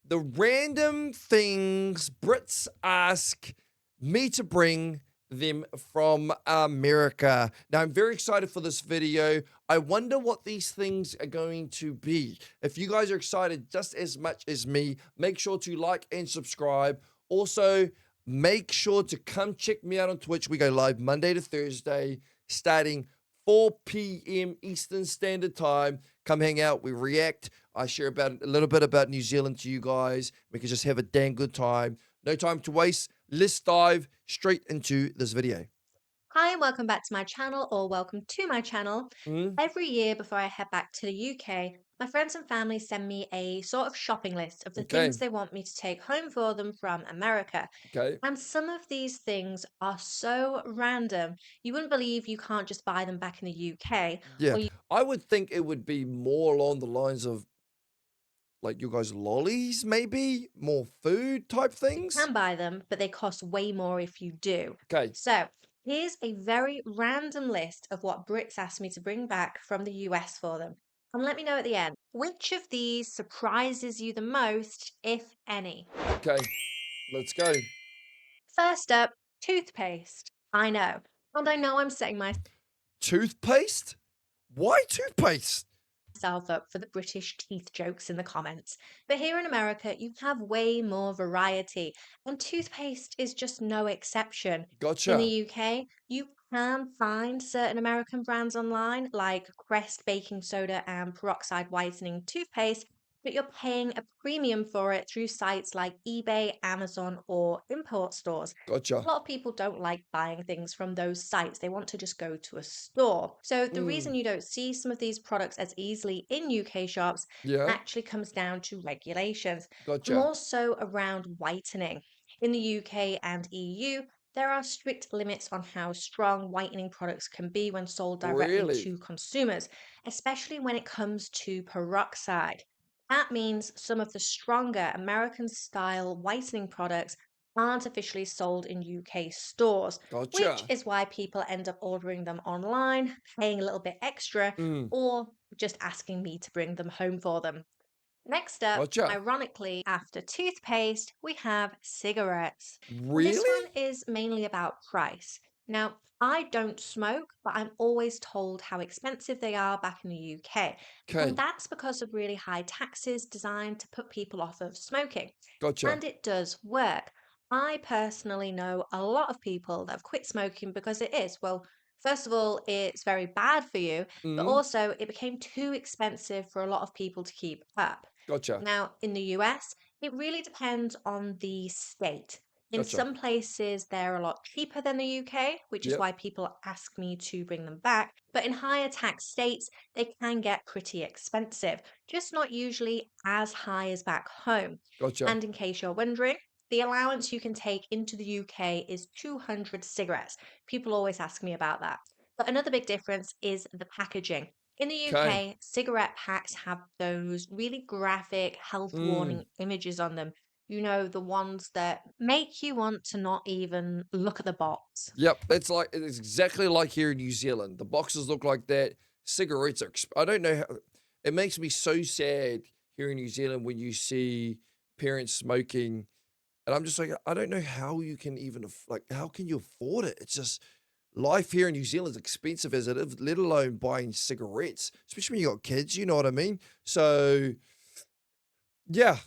the random things Brits ask me to bring them from America. Now, I'm very excited for this video. I wonder what these things are going to be. If you guys are excited just as much as me, make sure to like and subscribe. Also, make sure to come check me out on Twitch. We go live Monday to Thursday, starting 4 p.m. Eastern Standard Time. Come hang out. We react. I share about a little bit about New Zealand to you guys. We can just have a dang good time. No time to waste. Let's dive straight into this video. Hi, and welcome back to my channel, or welcome to my channel. Mm, Every year before I head back to the UK, my friends and family send me a sort of shopping list of the things okay. they want me to take home for them from America. Okay. And some of these things are so random, you wouldn't believe you can't just buy them back in the UK, Yeah. or you I would think it would be more along the lines of like you guys lollies, maybe more food type things. can buy them, but they cost way more if you do. Okay. So, here's a very random list of what Brits asked me to bring back from the US for them. And let me know at the end, which of these surprises you the most, if any? Okay. Let's go. First up, toothpaste. I know. And I know I'm setting Toothpaste? Why toothpaste? myself up for the British teeth jokes in the comments. But here in America, you have way more variety, and toothpaste is just no exception. In the Gotcha. UK, you can find certain American brands online, like Crest baking soda and peroxide whitening toothpaste, but you're paying a premium for it through sites like eBay, Amazon, or import stores. A Gotcha. lot of people don't like buying things from those sites. They want to just go to a store. So the Mm, reason you don't see some of these products as easily in UK shops yeah. actually comes down to regulations, Gotcha. more so around whitening. In the UK and EU, there are strict limits on how strong whitening products can be when sold directly Really? to consumers, especially when it comes to peroxide. That means some of the stronger American style whitening products aren't officially sold in UK stores, which Gotcha. is why people end up ordering them online, paying a little bit extra, Mm, or just asking me to bring them home for them. Next up, gotcha. ironically, after toothpaste, we have cigarettes. This Really? one is mainly about price. Now, I don't smoke, but I'm always told how expensive they are back in the UK. And Okay. that's because of really high taxes designed to put people off of smoking. Gotcha. And it does work. I personally know a lot of people that have quit smoking because it is, well, first of all, it's very bad for you, but Mm, also it became too expensive for a lot of people to keep up. gotcha. Now, in the US, it really depends on the state. In Gotcha. some places, they're a lot cheaper than the UK, which is Yep. why people ask me to bring them back. But in higher tax states, they can get pretty expensive, just not usually as high as back home. Gotcha. And in case you're wondering, the allowance you can take into the UK is 200 cigarettes. People always ask me about that. But another big difference is the packaging. In the Okay. UK, cigarette packs have those really graphic health Mm, warning images on them. You know, the ones that make you want to not even look at the box. yep. It's exactly like here in New Zealand. The boxes look like that. Cigarettes are. I don't know how. It makes me so sad here in New Zealand when you see parents smoking, and I'm just like, I don't know how you can even like, how can you afford it? It's just life here in New Zealand is expensive as it is, let alone buying cigarettes, especially when you got kids. You know what I mean? So yeah,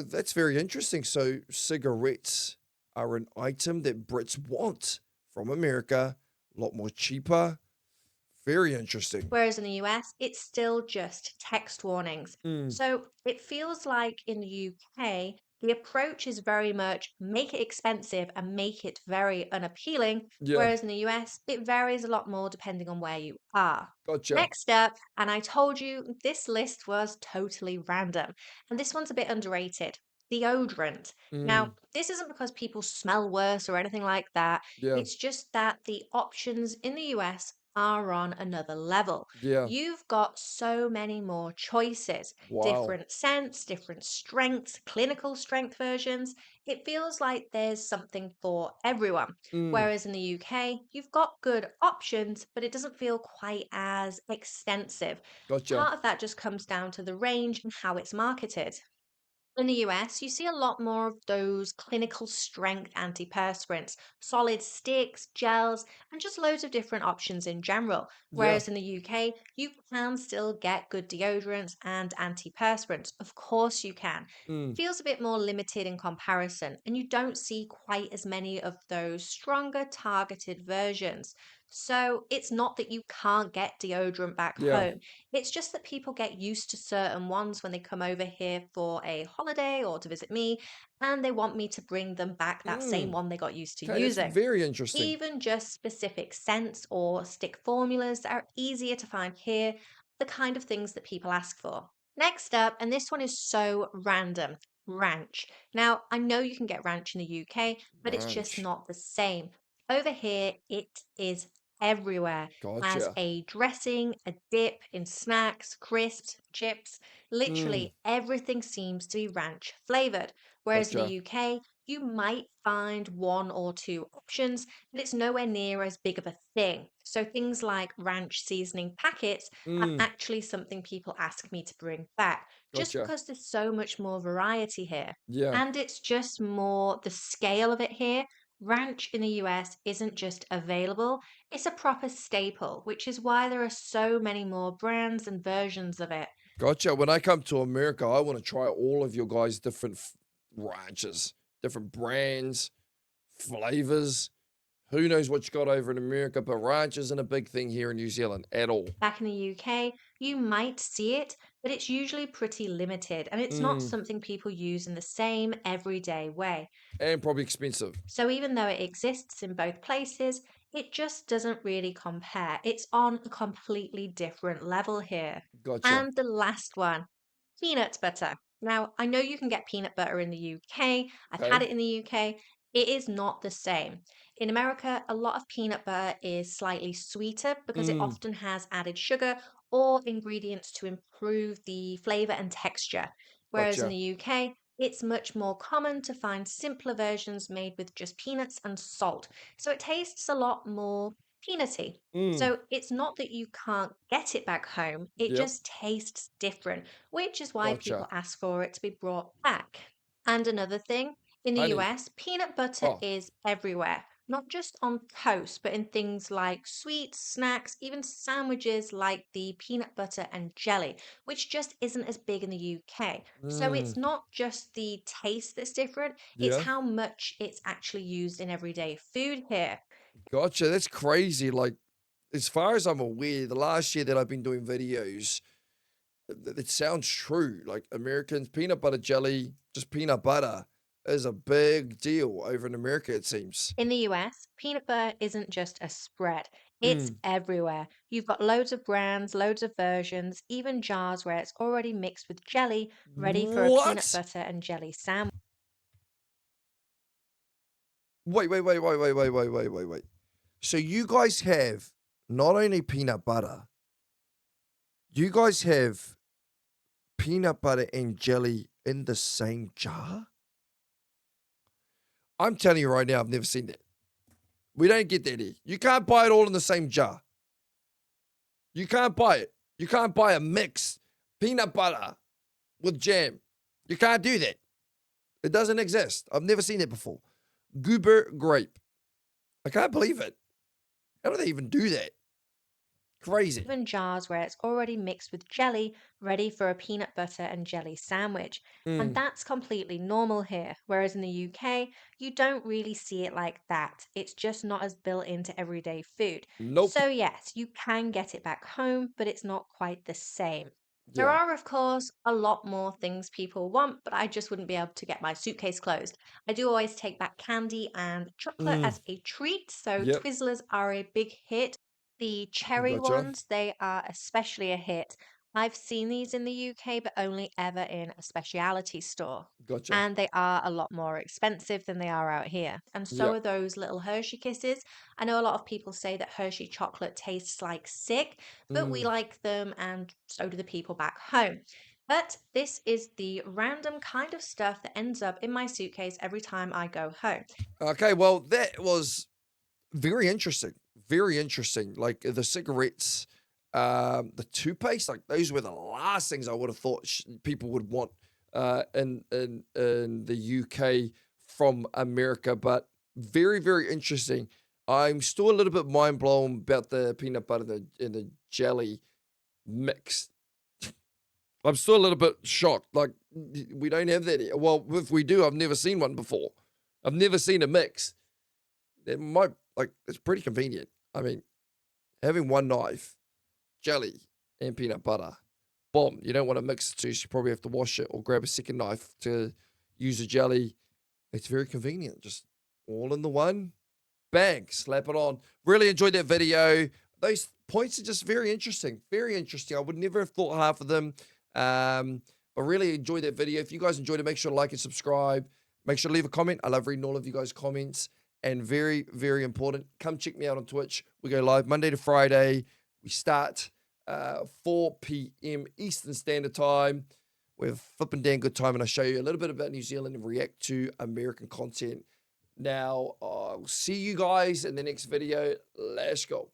that's very interesting. So cigarettes are an item that Brits want from America, a lot more cheaper. Very interesting. Whereas in the US, it's still just text warnings. Mm, So it feels like in the UK, the approach is very much make it expensive and make it very unappealing. yeah, Whereas in the US, it varies a lot more depending on where you are. gotcha. Next up, and I told you this list was totally random, and this one's a bit underrated. Deodorant. Mm, Now, this isn't because people smell worse or anything like that. yeah, It's just that the options in the US are on another level. yeah. You've got so many more choices, Wow. different scents, different strengths, clinical strength versions. It feels like there's something for everyone. Mm, Whereas in the UK, you've got good options, but it doesn't feel quite as extensive. gotcha. Part of that just comes down to the range and how it's marketed. In the US, you see a lot more of those clinical strength antiperspirants, solid sticks, gels, and just loads of different options in general. Yeah. Whereas in the UK, you can still get good deodorants and antiperspirants. Of course, you can. Mm. Feels a bit more limited in comparison, and you don't see quite as many of those stronger targeted versions. So it's not that you can't get deodorant back Yeah. home. It's just that people get used to certain ones when they come over here for a holiday or to visit me, and they want me to bring them back that same Mm. one they got used to Okay, that's using. very interesting. Even just specific scents or stick formulas that are easier to find here, the kind of things that people ask for. Next up, and this one is so random, ranch. Now, I know you can get ranch in the UK, but it's just Ranch. not the same. Over here, it is everywhere as Gotcha. a dressing, a dip in snacks, crisps, chips. Mm. Literally everything seems to be ranch flavored. Whereas in the Gotcha. UK, you might find one or two options, but it's nowhere near as big of a thing. So things like ranch seasoning packets are Mm. actually something people ask me to bring back, just Gotcha. because there's so much more variety here. Yeah. And it's just more the scale of it here. Ranch in the US isn't just available, it's a proper staple, which is why there are so many more brands and versions of it. Gotcha. When I come to America, I want to try all of your guys' different ranches, different brands, flavors. Who knows what you got over in America, but ranch isn't a big thing here in New Zealand at all. Back in the UK, you might see it, but it's usually pretty limited and it's not Mm. something people use in the same everyday way. And probably expensive. So even though it exists in both places, it just doesn't really compare. It's on a completely different level here. Gotcha. And the last one, peanut butter. Now, I know you can get peanut butter in the UK. I've had Okay. it in the UK. It is not the same. In America, a lot of peanut butter is slightly sweeter because it Mm. often has added sugar or ingredients to improve the flavor and texture. Whereas in Gotcha. the UK, it's much more common to find simpler versions made with just peanuts and salt. So it tastes a lot more peanutty. Mm. So it's not that you can't get it back home, it Yep. just tastes different, which is why people Gotcha. ask for it to be brought back. And another thing, in the I need. US, peanut butter Oh, is everywhere, not just on toast, but in things like sweets, snacks, even sandwiches like the peanut butter and jelly, which just isn't as big in the UK. So mm, it's not just the taste that's different, it's yeah, how much it's actually used in everyday food here. gotcha. That's crazy. Like, as far as I'm aware, the last year that I've been doing videos, it sounds true. Like, Americans, peanut butter jelly, just peanut butter, is a big deal over in America, it seems. In the US, peanut butter isn't just a spread, it's Mm. everywhere. You've got loads of brands, loads of versions, even jars where it's already mixed with jelly, ready for a peanut What? butter and jelly sandwich. Wait. So you guys have not only peanut butter, you guys have peanut butter and jelly in the same jar? I'm telling you right now, I've never seen that. We don't get that here. You can't buy it all in the same jar. You can't buy it. You can't buy a mix peanut butter with jam. You can't do that. It doesn't exist. I've never seen it before. Goober grape. I can't believe it. How do they even do that? Crazy. Even jars where it's already mixed with jelly, ready for a peanut butter and jelly sandwich. And Mm, that's completely normal here, whereas in the UK, you don't really see it like that. It's just not as built into everyday food. nope. So, yes, you can get it back home, but it's not quite the same. There Yeah. are, of course, a lot more things people want, but I just wouldn't be able to get my suitcase closed. I do always take back candy and chocolate Mm, as a treat, so yep. Twizzlers are a big hit. The cherry Gotcha. ones, they are especially a hit. I've seen these in the UK, but only ever in a specialty store. Gotcha. And they are a lot more expensive than they are out here. And so Yep. are those little Hershey kisses. I know a lot of people say that Hershey chocolate tastes like sick, but we Mm. like them, and so do the people back home. But this is the random kind of stuff that ends up in my suitcase every time I go home. Okay. Well, that was very interesting. Very interesting. Like the cigarettes, the toothpaste, like those were the last things I would have thought people would want in the UK from America, but very, very interesting. I'm still a little bit mind blown about the peanut butter and the jelly mix. I'm still a little bit shocked. Like, we don't have that here. Well, if we do, I've never seen one before. I've never seen a mix. It might, like, it's pretty convenient. I mean, having one knife, jelly, and peanut butter. Boom. You don't want to mix the two, so you probably have to wash it or grab a second knife to use the jelly. It's very convenient. Just all in the one. Bang. Slap it on. Really enjoyed that video. Those points are just very interesting. Very interesting. I would never have thought half of them. But really enjoyed that video. If you guys enjoyed it, make sure to like and subscribe. Make sure to leave a comment. I love reading all of you guys' comments. And very, very important, come check me out on Twitch. We go live Monday to Friday. We start 4 p.m. Eastern Standard Time. We have a flipping damn good time, and I show you a little bit about New Zealand and react to American content. Now, I'll see you guys in the next video. Let's go.